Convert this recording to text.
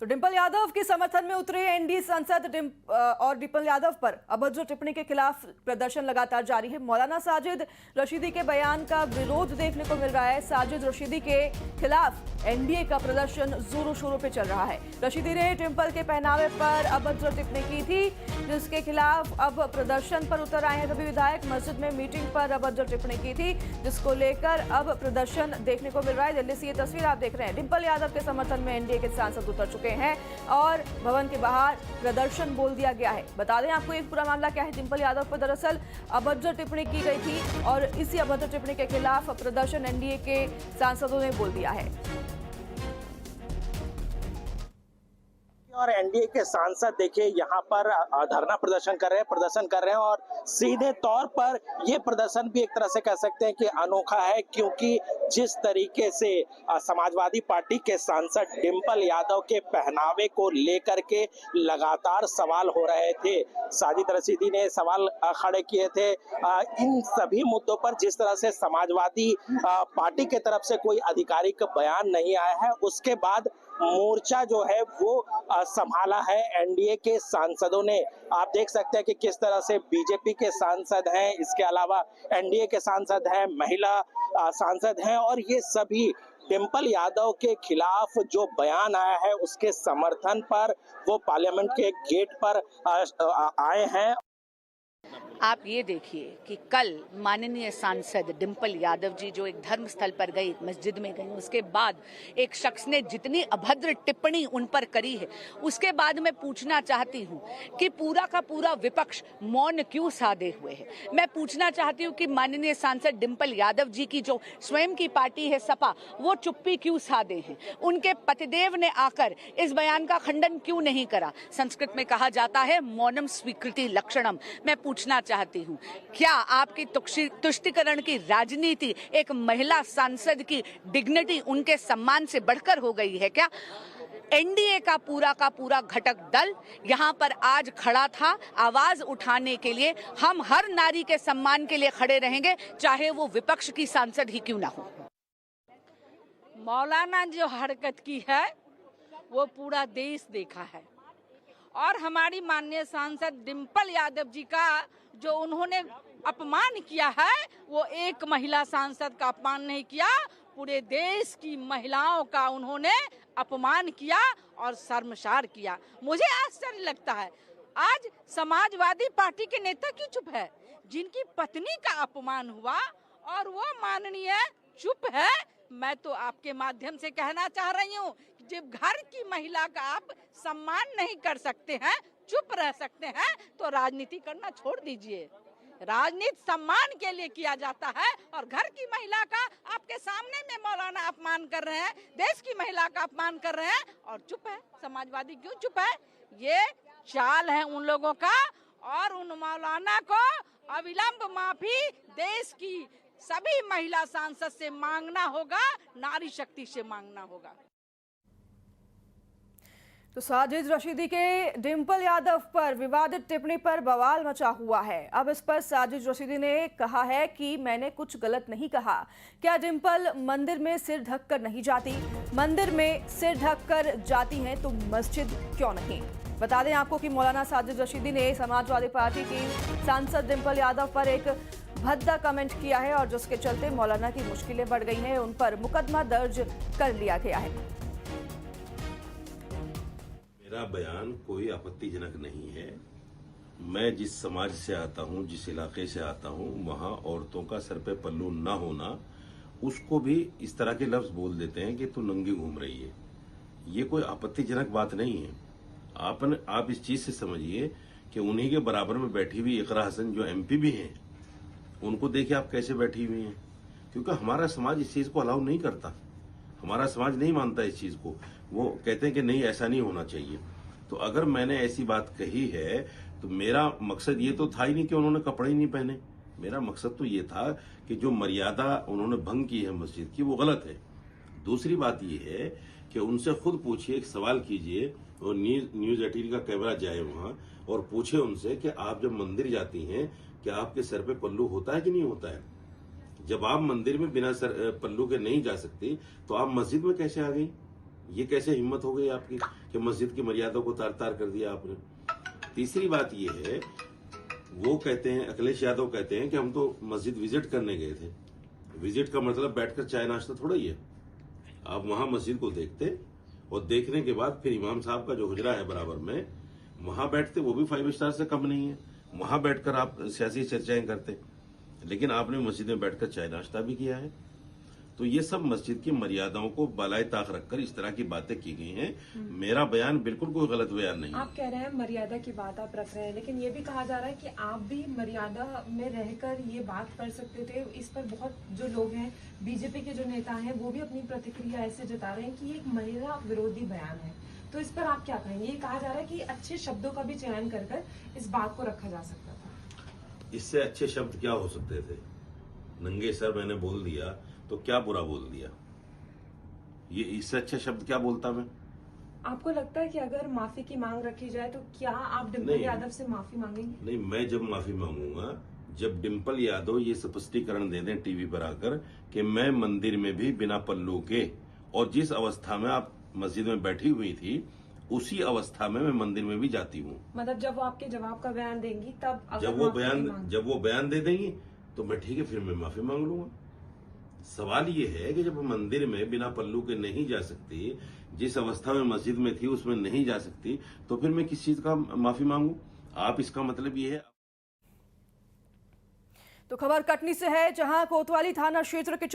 तो डिंपल यादव के समर्थन में उतरे एनडीए सांसद और डिंपल यादव पर अभद्र टिप्पणी के खिलाफ प्रदर्शन लगातार जारी है। मौलाना साजिद रशीदी के बयान का विरोध देखने को मिल रहा है। साजिद रशीदी के खिलाफ एनडीए का प्रदर्शन जोरों शोरों पे चल रहा है। रशीदी ने डिंपल के पहनावे पर अभद्र टिप्पणी की थी, जिसके खिलाफ अब प्रदर्शन पर उतर आए हैं सभी विधायक। मस्जिद में मीटिंग पर अभद्र टिप्पणी की थी, जिसको लेकर अब प्रदर्शन देखने को मिल रहा है। दिल्ली से ये तस्वीर आप देख रहे हैं। डिंपल यादव के समर्थन में एनडीए के सांसद उतर चुके हैं और भवन के बाहर प्रदर्शन बोल दिया गया है। बता दें आपको एक पूरा मामला क्या है। डिंपल यादव पर दरअसल अभद्र टिप्पणी की गई थी और इसी अभद्र टिप्पणी के खिलाफ प्रदर्शन एनडीए के सांसदों ने बोल दिया है। और एनडीए के सांसद देखिए यहाँ पर धरना प्रदर्शन कर रहे हैं और सीधे तौर पर ये प्रदर्शन भी एक तरह से कह सकते हैं कि अनोखा है, क्योंकि जिस तरीके से समाजवादी पार्टी के सांसद डिंपल यादव के पहनावे को लेकर के लगातार सवाल हो रहे थे। साजिद रशीदी ने सवाल खड़े किए थे इन सभी मुद्दों पर। जिस तरह से समाजवादी पार्टी के तरफ से कोई आधिकारिक बयान नहीं आया है, उसके बाद मोर्चा जो है वो संभाला है एनडीए के सांसदों ने। आप देख सकते हैं कि किस तरह से बीजेपी के सांसद हैं, इसके अलावा एनडीए के सांसद हैं, महिला सांसद हैं, और ये सभी डिंपल यादव के खिलाफ जो बयान आया है उसके समर्थन पर वो पार्लियामेंट के गेट पर आए हैं। आप ये देखिए कि कल माननीय सांसद डिंपल यादव जी जो एक धर्म स्थल पर गई, मस्जिद में गई, उसके बाद एक शख्स ने जितनी अभद्र टिप्पणी उन पर करी है, उसके बाद मैं पूछना चाहती हूँ कि पूरा का पूरा विपक्ष मौन क्यों साधे हुए है। मैं पूछना चाहती हूँ कि माननीय सांसद डिंपल यादव जी की जो स्वयं की पार्टी है सपा, वो चुप्पी क्यों साधे हैं। उनके पतिदेव ने आकर इस बयान का खंडन क्यों नहीं करा। संस्कृत में कहा जाता है मौनम स्वीकृति लक्षणम। मैं पूछना चाहती हूं, क्या आपकी तुष्टिकरण की राजनीति एक महिला सांसद की डिग्निटी, उनके सम्मान से बढ़कर हो गई है क्या। एनडीए का पूरा घटक दल यहां पर आज खड़ा था आवाज उठाने के लिए। हम हर नारी के सम्मान के लिए खड़े रहेंगे, चाहे वो विपक्ष की सांसद ही क्यों ना हो। मौलाना जो हरकत की है वो पूरा देश देखा है, और हमारी माननीय सांसद डिंपल यादव जी का जो उन्होंने अपमान किया है, वो एक महिला सांसद का अपमान नहीं किया, पूरे देश की महिलाओं का उन्होंने अपमान किया और शर्मसार किया। मुझे आश्चर्य लगता है आज समाजवादी पार्टी के नेता क्यों चुप है, जिनकी पत्नी का अपमान हुआ और वो माननीय चुप है। मैं तो आपके माध्यम से कहना चाह रही हूँ, जब घर की महिला का आप सम्मान नहीं कर सकते हैं, चुप रह सकते हैं, तो राजनीति करना छोड़ दीजिए। राजनीति सम्मान के लिए किया जाता है, और घर की महिला का आपके सामने में मौलाना अपमान कर रहे हैं, देश की महिला का अपमान कर रहे हैं और चुप है। समाजवादी क्यों चुप है। ये चाल है उन लोगों का, और उन मौलाना को अविलंब माफी देश की सभी महिला सांसद से मांगना होगा, नारी शक्ति से मांगना होगा। तो साजिद रशीदी के डिंपल यादव पर विवादित टिप्पणी पर बवाल मचा हुआ है। अब इस पर साजिद रशीदी ने कहा है कि मैंने कुछ गलत नहीं कहा। क्या डिंपल मंदिर में सिर ढककर नहीं जाती? मंदिर में सिर ढककर जाती हैं तो मस्जिद क्यों नहीं। बता दें आपको कि मौलाना साजिद रशीदी ने समाजवादी पार्टी की सांसद डिंपल यादव पर एक भद्दा कमेंट किया है, और जिसके चलते मौलाना की मुश्किलें बढ़ गई हैं। उन पर मुकदमा दर्ज कर लिया गया है। मेरा बयान कोई आपत्तिजनक नहीं है। मैं जिस समाज से आता हूं, जिस इलाके से आता हूं, वहां औरतों का सर पे पल्लू ना होना, उसको भी इस तरह के लफ्ज बोल देते हैं कि तू नंगी घूम रही है। ये कोई आपत्तिजनक बात नहीं है। आप इस चीज से समझिए कि उन्हीं के बराबर में बैठी हुई इकरा हसन जो एमपी भी हैं, उनको देखिए आप कैसे बैठी हुई हैं। क्योंकि हमारा समाज इस चीज को अलाउ नहीं करता, हमारा समाज नहीं मानता इस चीज को। वो कहते हैं कि नहीं, ऐसा नहीं होना चाहिए। तो अगर मैंने ऐसी बात कही है तो मेरा मकसद ये तो था ही नहीं कि उन्होंने कपड़े ही नहीं पहने। मेरा मकसद तो ये था कि जो मर्यादा उन्होंने भंग की है मस्जिद की, वो गलत है। दूसरी बात ये है कि उनसे खुद पूछिए, एक सवाल कीजिए और न्यूज 18 का कैमरा जाए वहां और पूछे उनसे कि आप जब मंदिर जाती हैं, क्या आपके सर पे पल्लू होता है कि नहीं होता है। जब आप मंदिर में बिना पल्लू के नहीं जा सकती, तो आप मस्जिद में कैसे आ गई। ये कैसे हिम्मत हो गई आपकी कि मस्जिद की मर्यादा को तार तार कर दिया आपने। तीसरी बात ये है, वो कहते हैं, अखिलेश यादव कहते हैं कि हम तो मस्जिद विजिट करने गए थे। विजिट का मतलब बैठकर चाय नाश्ता थोड़ा ही है। आप वहां मस्जिद को देखते और देखने के बाद फिर इमाम साहब का जो हुजरा है बराबर में, वहां बैठते, वो भी 5 स्टार से कम नहीं है। वहां बैठकर आप सियासी चर्चाएं करते, लेकिन आपने मस्जिद में बैठकर चाय नाश्ता भी किया है। तो ये सब मस्जिद की मर्यादाओं को बालाए ताक रखकर इस तरह की बातें की गई हैं। मेरा बयान बिल्कुल कोई गलत बयान नहीं है। आप कह रहे हैं मर्यादा की बात आप रख रहे हैं, लेकिन ये भी कहा जा रहा है कि आप भी मर्यादा में रहकर ये बात कर सकते थे। इस पर बहुत जो लोग हैं, बीजेपी के जो नेता हैं, वो भी अपनी प्रतिक्रिया ऐसे जता रहे हैं कि ये एक महिला विरोधी बयान है। तो इस पर आप क्या कहेंगे? ये कहा जा रहा है कि अच्छे शब्दों का भी चयन कर कर इस बात को रखा जा सकता था। इससे अच्छे शब्द क्या हो सकते थे? नंगे सर मैंने बोल दिया तो क्या बुरा बोल दिया? ये इससे अच्छा शब्द क्या बोलता मैं? आपको लगता है कि अगर माफी की मांग रखी जाए तो क्या आप डिम्पल नहीं। यादव से माफी मांगेंगे? नहीं, मैं जब माफी मांगूंगा जब डिम्पल यादव ये स्पष्टीकरण दे दें टीवी पर आकर कि मैं मंदिर में भी बिना पल्लू के, और जिस अवस्था में आप मस्जिद में बैठी हुई थी उसी अवस्था में मैं मंदिर में भी जाती हूँ। मतलब जब वो आपके जवाब का बयान देंगी तब अगर जब वो माफी की मांग- जब वो बयान दे देंगी तो मैं ठीक है, फिर मैं माफी मांग लूंगा। सवाल ये है कि जब मंदिर में बिना पल्लू के नहीं जा सकती, जिस अवस्था में मस्जिद में थी उसमें नहीं जा सकती, तो फिर मैं किस चीज का माफी मांगू? आप इसका मतलब ये है। तो खबर कटनी से है, जहां कोतवाली थाना क्षेत्र के